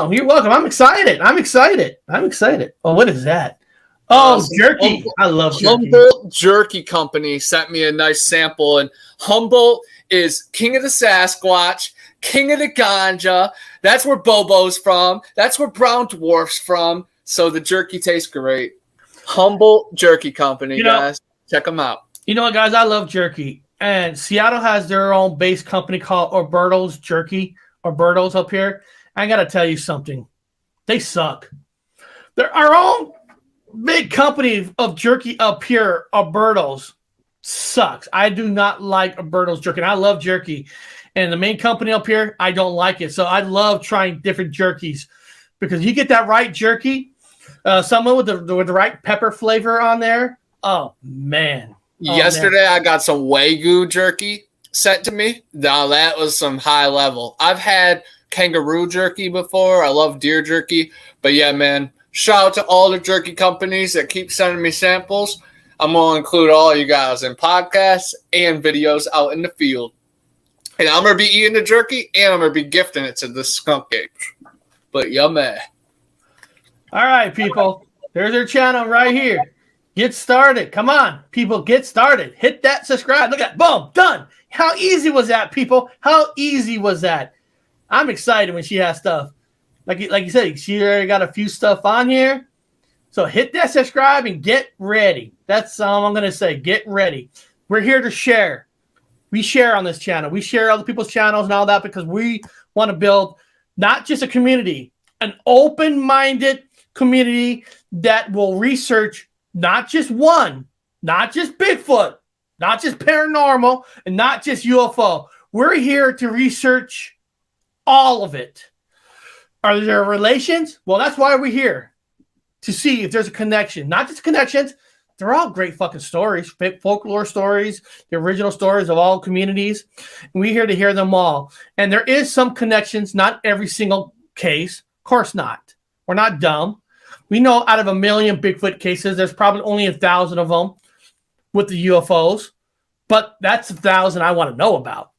welcome. You're welcome. I'm excited. Oh, what is that? Oh, jerky. I love jerky. Humboldt Jerky Company sent me a nice sample, and Humboldt is king of the Sasquatch, king of the ganja. That's where Bobo's from. That's where Brown Dwarf's from. So the jerky tastes great. Humboldt Jerky Company, guys. Check them out. You know what, guys? I love jerky. And Seattle has their own base company called Alberto's Jerky, Alberto's up here. I got to tell you something. They suck. They're our own big company of jerky up here, Alberto's, sucks. I do not like Alberto's jerky. And I love jerky. And the main company up here, I don't like it. So I love trying different jerkies because you get that right jerky, someone with the right pepper flavor on there. Oh, man. Yesterday, I got some Wagyu jerky sent to me. Now, that was some high level. I've had kangaroo jerky before. I love deer jerky. But yeah, man. Shout out to all the jerky companies that keep sending me samples. I'm going to include all you guys in podcasts and videos out in the field. And I'm going to be eating the jerky, and I'm going to be gifting it to the skunk apes. But yummy. All right, people. There's their channel right here. Get started. Come on, people. Get started. Hit that subscribe. Look at that. Boom. Done. How easy was that, people? How easy was that? I'm excited when she has stuff. Like you said, she already got a few stuff on here. So hit that subscribe and get ready. That's all I'm going to say. Get ready. We're here to share. We share on this channel. We share other people's channels and all that because we want to build not just a community, an open-minded community that will research not just one, not just Bigfoot, not just paranormal, and not just UFO. We're here to research all of it. Are there relations? Well, that's why we're here, to see if there's a connection. Not just connections. They're all great fucking stories, folklore stories, the original stories of all communities. And we're here to hear them all. And there is some connections, not every single case. Of course not. We're not dumb. We know out of 1 million Bigfoot cases, there's probably only 1,000 of them with the UFOs. But that's 1,000 I want to know about.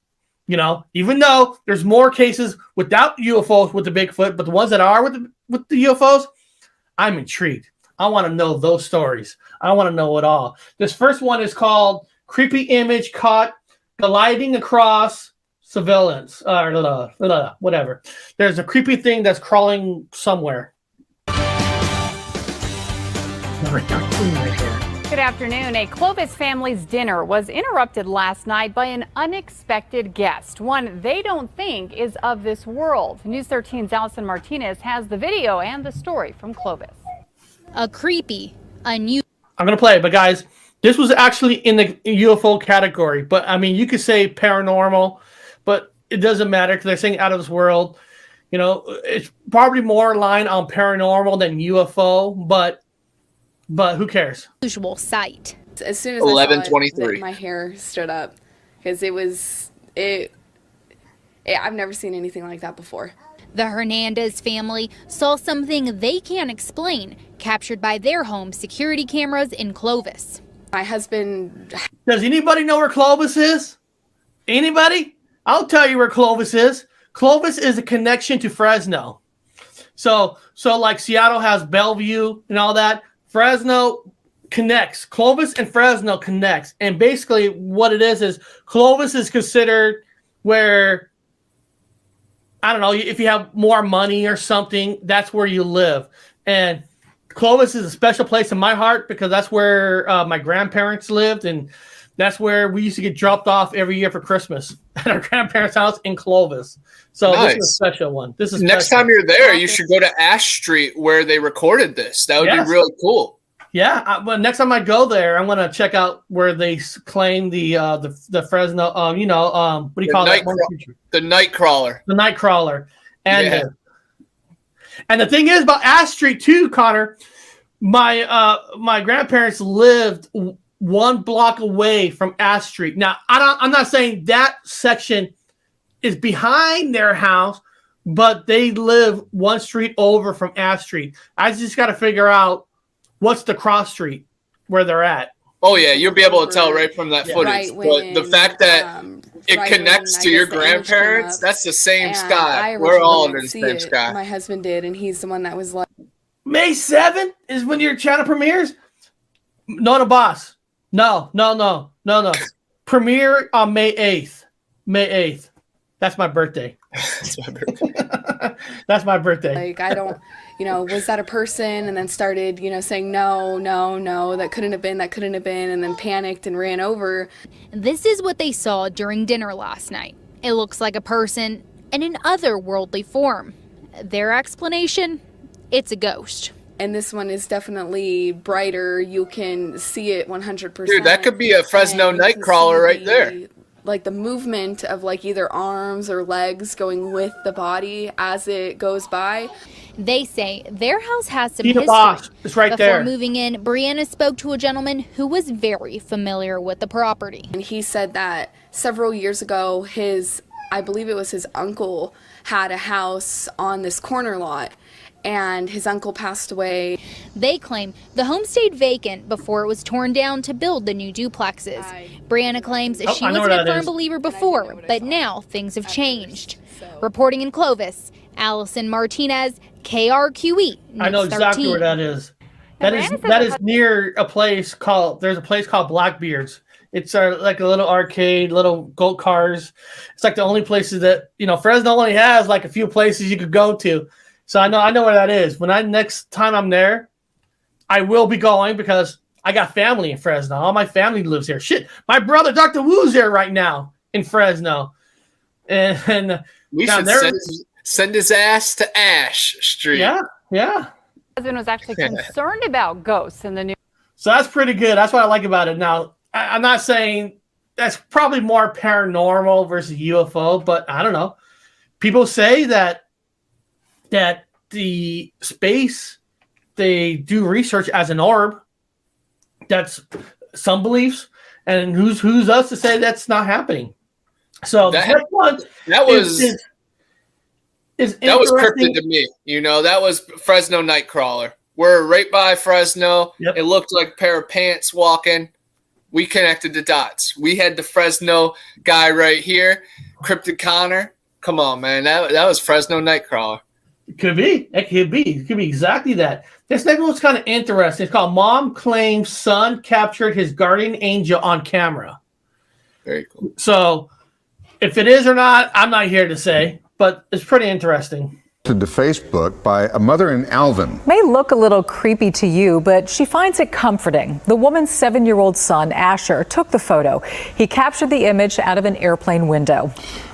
You know, even though there's more cases without UFOs with the Bigfoot, but the ones that are with the UFOs, I'm intrigued. I want to know those stories. I want to know it all. This first one is called Creepy Image Caught Gliding Across Surveillance. Whatever. There's a creepy thing that's crawling somewhere. Good afternoon. A Clovis family's dinner was interrupted last night by an unexpected guest, one they don't think is of this world. News 13's Allison Martinez has the video and the story from Clovis. A creepy, unusual. I'm going to play it, but guys, this was actually in the UFO category. But I mean, you could say paranormal, but it doesn't matter because they're saying out of this world. You know, it's probably more aligned on paranormal than UFO, but who cares? Usual sight. As soon as 11:23, my hair stood up because I've never seen anything like that before. The Hernandez family saw something they can't explain, captured by their home security cameras in Clovis. My husband. Does anybody know where Clovis is? Anybody? I'll tell you where Clovis is. Clovis is a connection to Fresno. So like Seattle has Bellevue and all that. Fresno connects. Clovis and Fresno connects. And basically what it is Clovis is considered where, I don't know, if you have more money or something, that's where you live. And Clovis is a special place in my heart because that's where my grandparents lived. And that's where we used to get dropped off every year for Christmas at our grandparents' house in Clovis. So nice. This is a special one. This is next time you're there, you should go to Ash Street where they recorded this. That would be really cool. Yeah, well, next time I go there, I'm gonna check out where they claim the Fresno. What do you call that? The Nightcrawler. The Nightcrawler, and the thing is about Ash Street too, Connor. My grandparents lived 1 block away from Ash Street. Now, I'm not saying that section is behind their house, but they live 1 street over from Ash Street. I just got to figure out what's the cross street where they're at. Oh, yeah, you'll be able to tell right from that footage. But the fact that it connects to your grandparents. That's the same sky. We're all in the same sky. My husband did, and he's the one that was like, May 7th is when your channel premieres? No, boss. No. Premiere on May 8th. May 8th. That's my birthday. That's my birthday. That's my birthday. Like, I don't, was that a person? And then started, saying, no, that couldn't have been, and then panicked and ran over. This is what they saw during dinner last night. It looks like a person in an otherworldly form. Their explanation? It's a ghost. And this one is definitely brighter. You can see it 100%. Dude, that could be a Fresno Nightcrawler right there. Like the movement of like either arms or legs going with the body as it goes by. They say their house has some history. Boss. It's right Before there. moving in, Brianna spoke to a gentleman who was very familiar with the property. And he said that several years ago, I believe it was his uncle, had a house on this corner lot. And his uncle passed away. They claim the home stayed vacant before it was torn down to build the new duplexes. Brianna claims she was a firm believer before, but now things have changed. Reporting in Clovis, Allison Martinez, KRQE News I know exactly 13. where that is. That is near a place called Blackbeard's. It's like a little arcade, little gold cars. It's like the only places that, Fresno only has like a few places you could go to. So I know where that is. Next time I'm there, I will be going because I got family in Fresno. All my family lives here. Shit, my brother Dr. Wu's there right now in Fresno. And we should send his ass to Ash Street. Yeah. My husband was actually concerned about ghosts in the news. So that's pretty good. That's what I like about it. Now, I'm not saying that's probably more paranormal versus UFO, but I don't know. People say that the space, they do research as an orb. That's some beliefs, and who's us to say that's not happening? So that was cryptid to me. That was Fresno Nightcrawler. We're right by Fresno. Yep. It looked like a pair of pants walking. We connected the dots. We had the Fresno guy right here, Cryptid Connor. Come on, man, that was Fresno Nightcrawler. It could be. It could be exactly that. This next one's kind of interesting. It's called Mom Claims Son Captured His Guardian Angel on Camera. Very cool. So, if it is or not, I'm not here to say, but it's pretty interesting. To Facebook by a mother in Alvin. May look a little creepy to you, but she finds it comforting. The woman's 7-year-old son, Asher, took the photo. He captured the image out of an airplane window.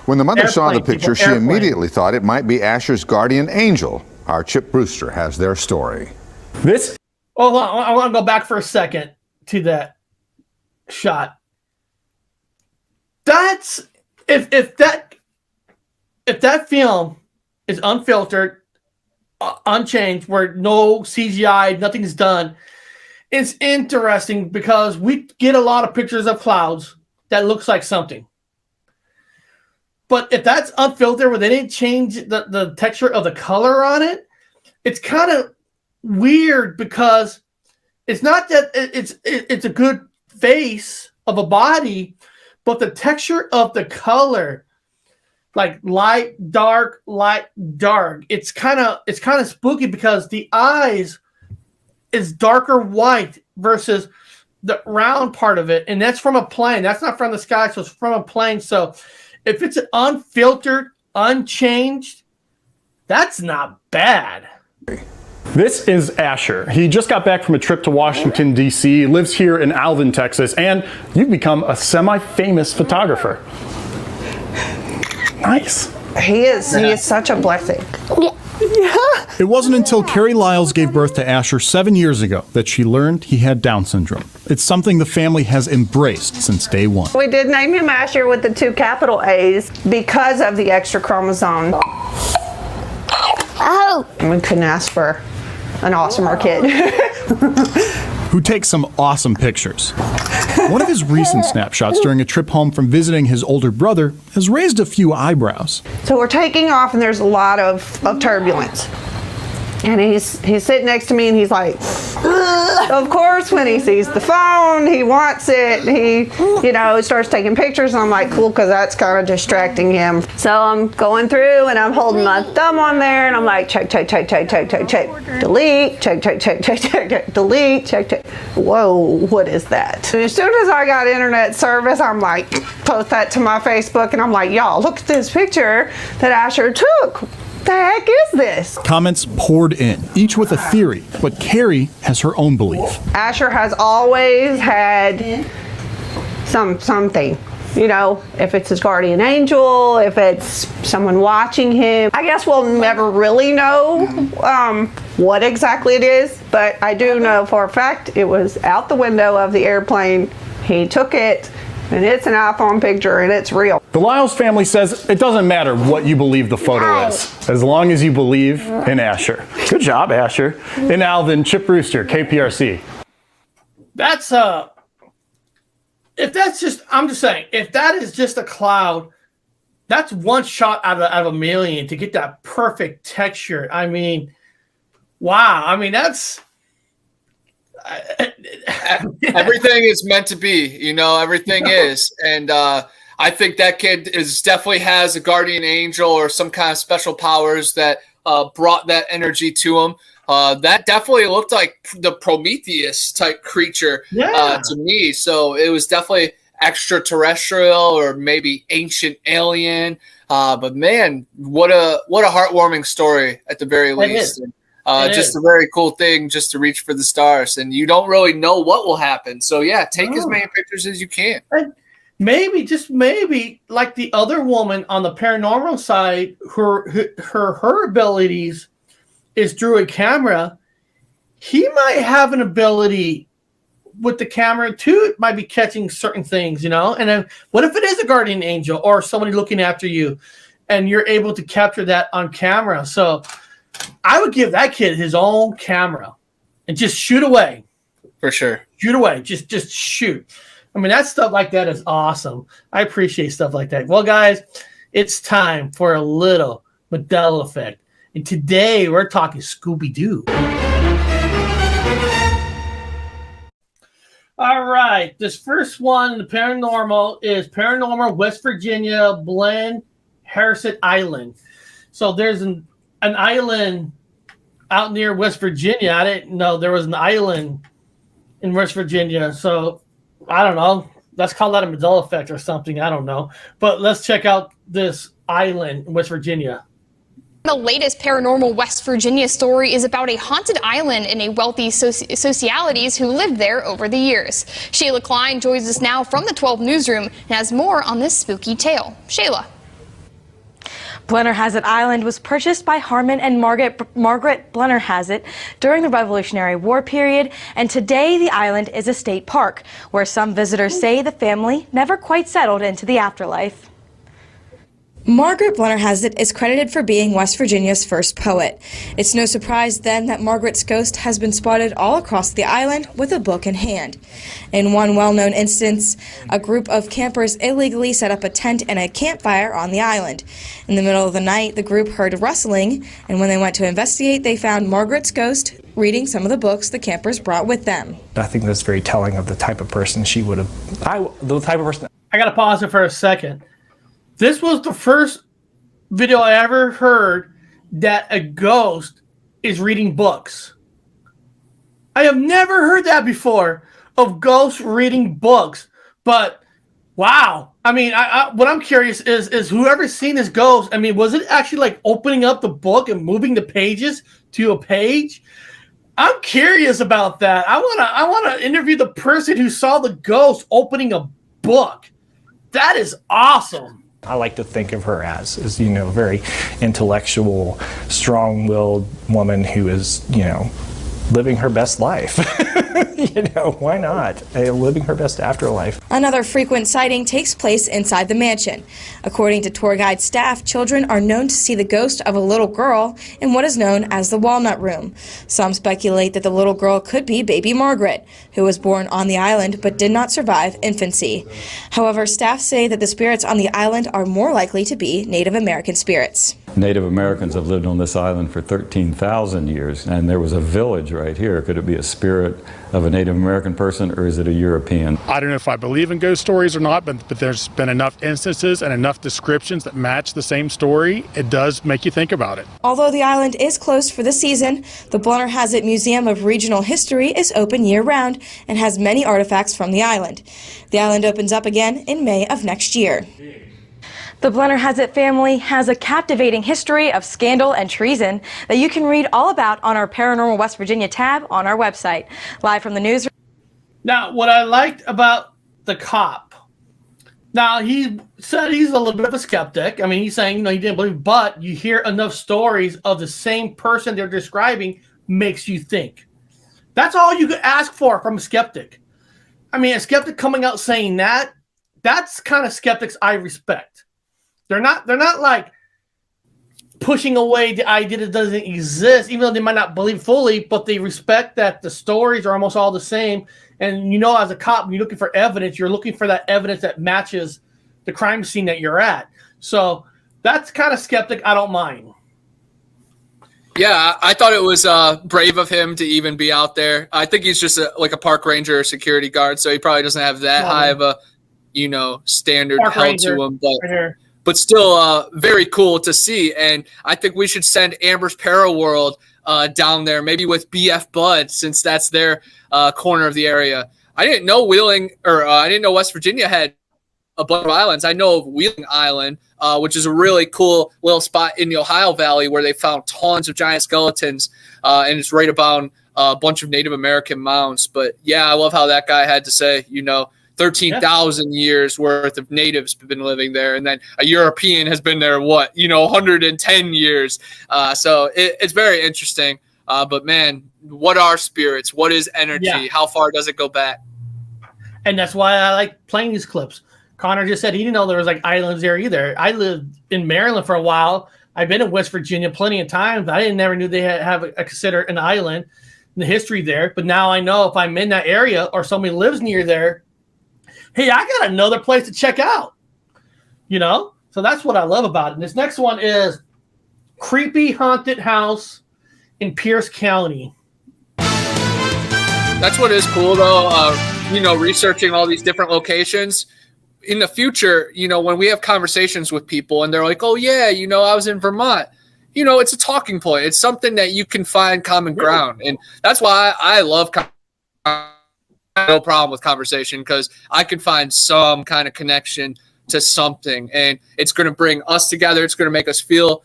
When the mother saw the picture, she immediately thought it might be Asher's guardian angel. Our Chip Brewster has their story. I want to go back for a second to that shot. That's if that film is unfiltered, unchanged, where no CGI, nothing's done. It's interesting because we get a lot of pictures of clouds that looks like something. But if that's unfiltered, where they didn't change the texture of the color on it, it's kind of weird because it's not that it's a good face of a body, but the texture of the color, like light, dark, it's kind of spooky because the eyes is darker white versus the round part of it, and that's from a plane. That's not from the sky, so it's from a plane. So if it's unfiltered, unchanged, that's not bad. This is Asher. He just got back from a trip to Washington, D.C., lives here in Alvin, Texas, and you've become a semi-famous photographer. Nice. He is such a blessing. Yeah. It wasn't until Carrie Lyles gave birth to Asher 7 years ago that she learned he had Down syndrome. It's something the family has embraced since day one. We did name him Asher with the 2 capital A's because of the extra chromosome. Oh! We couldn't ask for an awesomer kid. Who takes some awesome pictures. One of his recent snapshots during a trip home from visiting his older brother has raised a few eyebrows. So we're taking off and there's a lot of turbulence. And he's sitting next to me, and he's like, of course, when he sees the phone, he wants it. He, starts taking pictures, and I'm like, cool, because that's kind of distracting him. So I'm going through, and I'm holding my thumb on there, and I'm like, check, check, check, check, check, check, check, delete, check, check, check, check, check, check, delete, check, check. Whoa, what is that? And as soon as I got internet service, I'm like, post that to my Facebook, and I'm like, y'all, look at this picture that Asher took. The heck is this? Comments poured in, each with a theory, but Carrie has her own belief. Asher has always had something. If it's his guardian angel, if it's someone watching him. I guess we'll never really know what exactly it is, but I do know for a fact it was out the window of the airplane. He took it, and it's an iPhone picture, and it's real. The Lyles family says it doesn't matter what you believe the photo is, as long as you believe in Asher. Good job, Asher. And Alvin, Chip Brewster, KPRC. That's if that's just, I'm just saying, if that is just a cloud, that's one shot out of a million to get that perfect texture. I mean, wow. I mean, that's everything is meant to be, everything is. And I think that kid definitely has a guardian angel or some kind of special powers that brought that energy to him. That definitely looked like the Prometheus type creature to me. So it was definitely extraterrestrial or maybe ancient alien. But man, what a heartwarming story at the very least. Just a very cool thing just to reach for the stars, and you don't really know what will happen. So yeah, take as many pictures as you can. And maybe, just maybe, like the other woman on the paranormal side, her abilities is through a camera. He might have an ability with the camera too. It might be catching certain things, And then what if it is a guardian angel or somebody looking after you, and you're able to capture that on camera? So I would give that kid his own camera and just shoot away. For sure. Shoot away. Just shoot. I mean, that stuff like that is awesome. I appreciate stuff like that. Well, guys, it's time for a little Mandela effect. And today we're talking Scooby-Doo. All right. This first one in the paranormal is Paranormal West Virginia Glen Harrison Island. So there's an island out near West Virginia. I didn't know there was an island in West Virginia. So I don't know. Let's call that a Mandela effect or something. I don't know. But let's check out this island in West Virginia. The latest Paranormal West Virginia story is about a haunted island and a wealthy socialites who lived there over the years. Shayla Klein joins us now from the 12 newsroom and has more on this spooky tale. Shayla. Blennerhassett Island was purchased by Harmon and Margaret Blennerhassett during the Revolutionary War period, and today the island is a state park, where some visitors say the family never quite settled into the afterlife. Margaret Blennerhassett is credited for being West Virginia's first poet. It's no surprise then that Margaret's ghost has been spotted all across the island with a book in hand. In one well-known instance, a group of campers illegally set up a tent and a campfire on the island. In the middle of the night, the group heard rustling, and when they went to investigate, they found Margaret's ghost reading some of the books the campers brought with them. I think that's very telling of the type of person she would have. The type of person. I got to pause it for a second. This was the first video I ever heard that a ghost is reading books. I have never heard that before, of ghosts reading books. But wow, I mean, what I'm curious is whoever's seen this ghost, I mean, was it actually like opening up the book and moving the pages to a page? I'm curious about that. I wanna interview the person who saw the ghost opening a book. That is awesome. I like to think of her as a very intellectual, strong-willed woman who is, living her best life. Why not? Living her best afterlife. Another frequent sighting takes place inside the mansion. According to tour guide staff, children are known to see the ghost of a little girl in what is known as the Walnut Room. Some speculate that the little girl could be baby Margaret, who was born on the island but did not survive infancy. However, staff say that the spirits on the island are more likely to be Native American spirits. Native Americans have lived on this island for 13,000 years, and there was a village right here. Could it be a spirit of a Native American person, or is it a European? I don't know if I believe in ghost stories or not, but there's been enough instances and enough descriptions that match the same story. It does make you think about it. Although the island is closed for the season, the Blennerhassett Museum of Regional History is open year-round and has many artifacts from the island. The island opens up again in May of next year. The Blennerhassett family has a captivating history of scandal and treason that you can read all about on our Paranormal West Virginia tab on our website. Live from the newsroom. Now, what I liked about the cop, now he said he's a little bit of a skeptic. I mean, he's saying, he didn't believe, but you hear enough stories of the same person they're describing makes you think. That's all you could ask for from a skeptic. I mean, a skeptic coming out saying that, that's kind of skeptics I respect. They're not like pushing away the idea that it doesn't exist, even though they might not believe fully, but they respect that the stories are almost all the same. And as a cop, when you're looking for evidence, you're looking for that evidence that matches the crime scene that you're at. So that's kind of skeptic I don't mind. Yeah, I thought it was brave of him to even be out there. I think he's just like a park ranger or security guard, so he probably doesn't have that high of a, standard Park held ranger, to him. But still very cool to see. And I think we should send Amber's Paraworld down there, maybe with BF Bud, since that's their corner of the area. I didn't know I didn't know West Virginia had a bunch of islands. I know of Wheeling Island, which is a really cool little spot in the Ohio Valley where they found tons of giant skeletons, and it's right about a bunch of Native American mounds. But yeah, I love how that guy had to say, 13,000 years worth of natives have been living there. And then a European has been there, 110 years. So it's very interesting. But man, what are spirits? What is energy? Yeah. How far does it go back? And that's why I like playing these clips. Connor just said he didn't know there was islands there either. I lived in Maryland for a while. I've been in West Virginia plenty of times. I never knew they have consider an island in the history there. But now I know if I'm in that area or somebody lives near there, hey, I got another place to check out. So that's what I love about it. And this next one is creepy haunted house in Pierce County. That's what is cool, though. Researching all these different locations. In the future, when we have conversations with people and they're like, oh, yeah, I was in Vermont. It's a talking point. It's something that you can find common ground. And that's why I love no problem with conversation, because I can find some kind of connection to something, and it's going to bring us together. It's going to make us feel,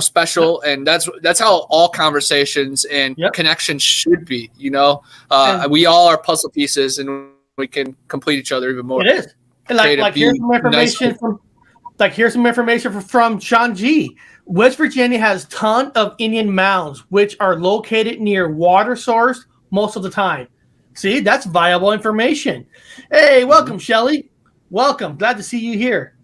special. And that's how all conversations and connections should be. We all are puzzle pieces, and we can complete each other even more. It is. And here's some information from Sean G. West Virginia has a ton of Indian mounds, which are located near water source most of the time. See, that's viable information. Hey, welcome, Shelly. Welcome. Glad to see you here.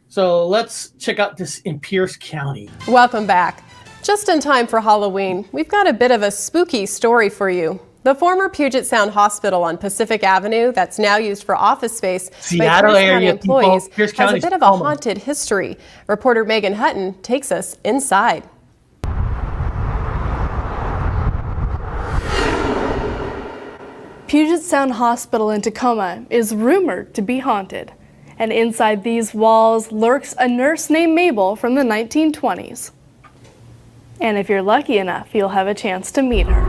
So let's check out this in Pierce County. Welcome back. Just in time for Halloween, we've got a bit of a spooky story for you. The former Puget Sound Hospital on Pacific Avenue, that's now used for office space Seattle by Pierce area County employees, Pierce has a bit of a haunted history. Reporter Megan Hutton takes us inside. Puget Sound Hospital in Tacoma is rumored to be haunted, and inside these walls lurks a nurse named Mabel from the 1920s. And if you're lucky enough, you'll have a chance to meet her.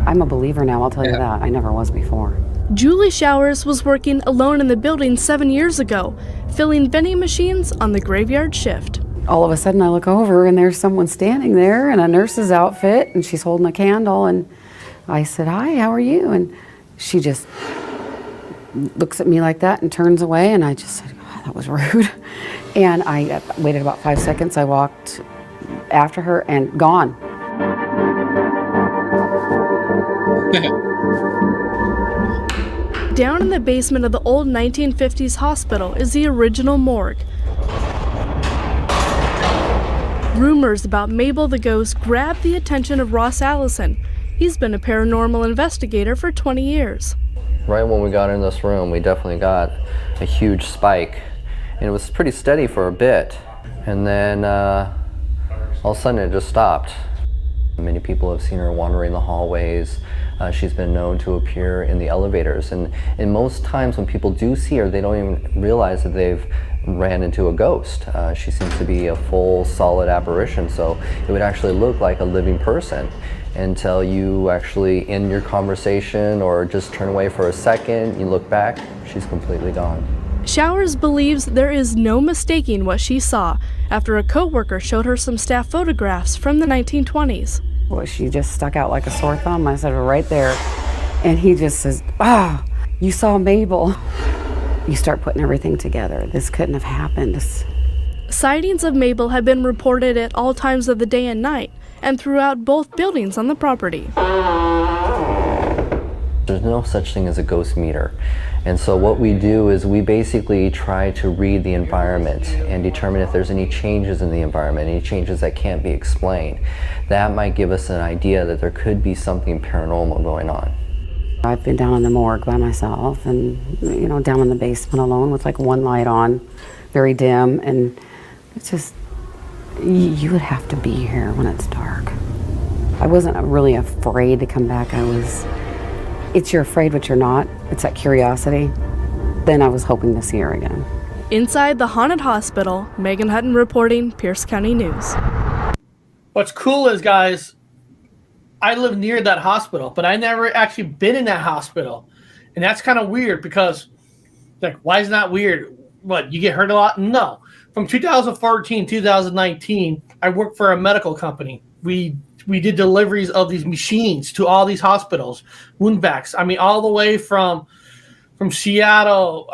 I'm a believer now, I'll tell you that. I never was before. Julie Showers was working alone in the building 7 years ago, filling vending machines on the graveyard shift. All of a sudden I look over and there's someone standing there in a nurse's outfit, and she's holding a candle, and I said, hi, how are you? And she just looks at me like that and turns away, and I just said, oh, that was rude. And I waited about 5 seconds. I walked after her and gone. Down in the basement of the old 1950s hospital is the original morgue. Rumors about Mabel the Ghost grabbed the attention of Ross Allison. He's been a paranormal investigator for 20 years. Right when we got in this room, we definitely got a huge spike. and it was pretty steady for a bit, and then all of a sudden it just stopped. Many people have seen her wandering the hallways. She's been known to appear in the elevators, and most times when people do see her, they don't even realize that they've ran into a ghost. She seems to be a full, solid apparition, so it would actually look like a living person until you actually end your conversation or just turn away for a second, you look back, she's completely gone. Showers believes there is no mistaking what she saw after a coworker showed her some staff photographs from the 1920s. Well, she just stuck out like a sore thumb. I said, right there. And he just says, you saw Mabel. You start putting everything together. This couldn't have happened. Sightings of Mabel have been reported at all times of the day and night, and throughout both buildings on the property. There's no such thing as a ghost meter. And so what we do is we basically try to read the environment and determine if there's any changes in the environment, any changes that can't be explained. That might give us an idea that there could be something paranormal going on. I've been down in the morgue by myself and, down in the basement alone with like one light on, very dim, and it's just, you would have to be here when it's dark. I wasn't really afraid to come back. You're afraid but you're not. It's that curiosity. Then I was hoping to see her again. Inside the haunted hospital, Megan Hutton reporting, Pierce County News. What's cool is, guys, I live near that hospital, but I never actually been in that hospital. And that's kind of weird because, why is that weird? What, you get hurt a lot? No. From 2014, 2019, I worked for a medical company. We did deliveries of these machines to all these hospitals, wound vacs. I mean, all the way from Seattle,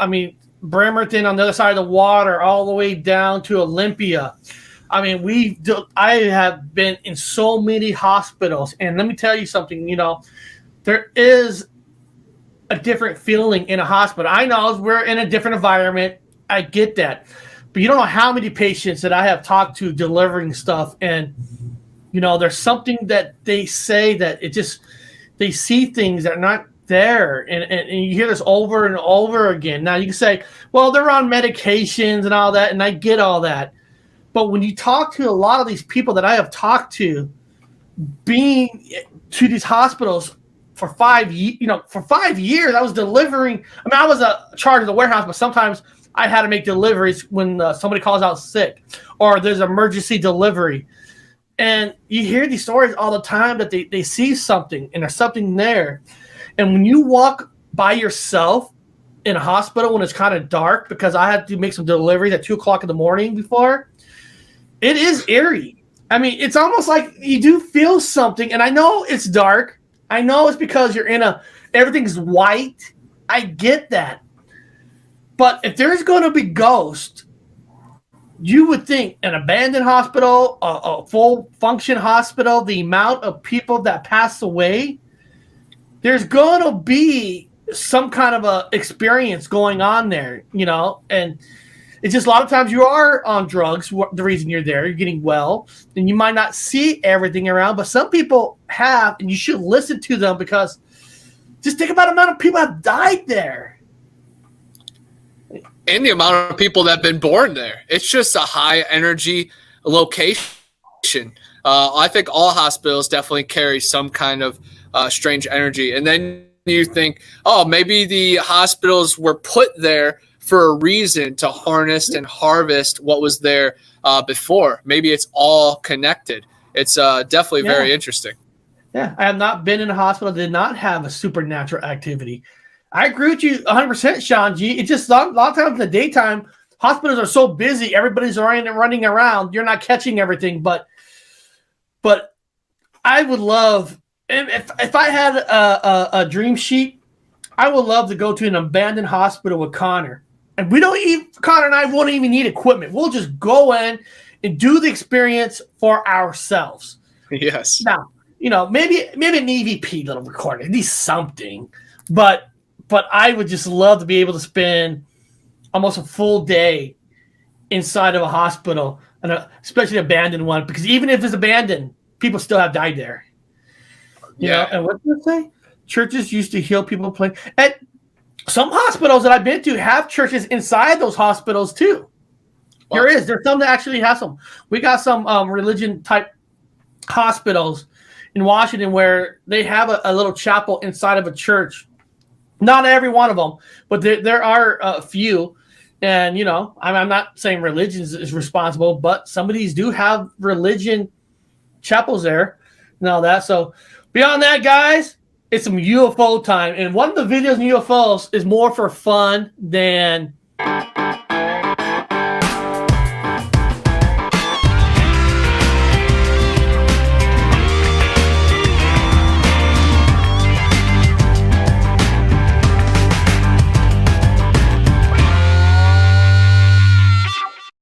Bremerton on the other side of the water, all the way down to Olympia. I mean, I have been in so many hospitals, and let me tell you something, there is a different feeling in a hospital. I know we're in a different environment. I get that. But you don't know how many patients that I have talked to delivering stuff, and there's something that they say that they see things that are not there. And you hear this over and over again. Now you can say, well, they're on medications and all that. And I get all that. But when you talk to a lot of these people that I have talked to, being to these hospitals for 5 years, I was delivering. I was a charge of the warehouse, but sometimes I had to make deliveries when somebody calls out sick or there's emergency delivery. And you hear these stories all the time that they see something and there's something there. And when you walk by yourself in a hospital when it's kind of dark, because I had to make some deliveries at 2 o'clock in the morning before, it is eerie. It's almost like you do feel something. And I know it's dark. I know it's because you're everything's white. I get that. But if there's going to be ghosts, you would think an abandoned hospital, a full function hospital, the amount of people that pass away, there's going to be some kind of a experience going on there, and it's just a lot of times you are on drugs. The reason you're there, you're getting well, and you might not see everything around, but some people have, and you should listen to them because just think about the amount of people that have died there. And the amount of people that have been born there. It's just a high energy location. I think all hospitals definitely carry some kind of strange energy. And then you think, maybe the hospitals were put there for a reason to harness and harvest what was there before. Maybe it's all connected. It's definitely very interesting. Yeah, I have not been in a hospital that did not have a supernatural activity. I agree with you 100%, Sean G. It's just a lot of times in the daytime, hospitals are so busy, everybody's running around, you're not catching everything. But I would love, if I had a dream sheet, I would love to go to an abandoned hospital with Connor. And Connor and I won't even need equipment. We'll just go in and do the experience for ourselves. Yes. Now, maybe an EVP little recorder, at least something. But I would just love to be able to spend almost a full day inside of a hospital, and especially an abandoned one, because even if it's abandoned, people still have died there. You know, and what did I say? Churches used to heal people. At some hospitals that I've been to have churches inside those hospitals too. There is. There's some that actually have some. We got some religion type hospitals in Washington where they have a little chapel inside of a church. Not every one of them, but there are a few. And, you know, I'm not saying religion is responsible, but some of these do have religion chapels there and all that. So beyond that, guys, it's some UFO time. And one of the videos in UFOs is more for fun than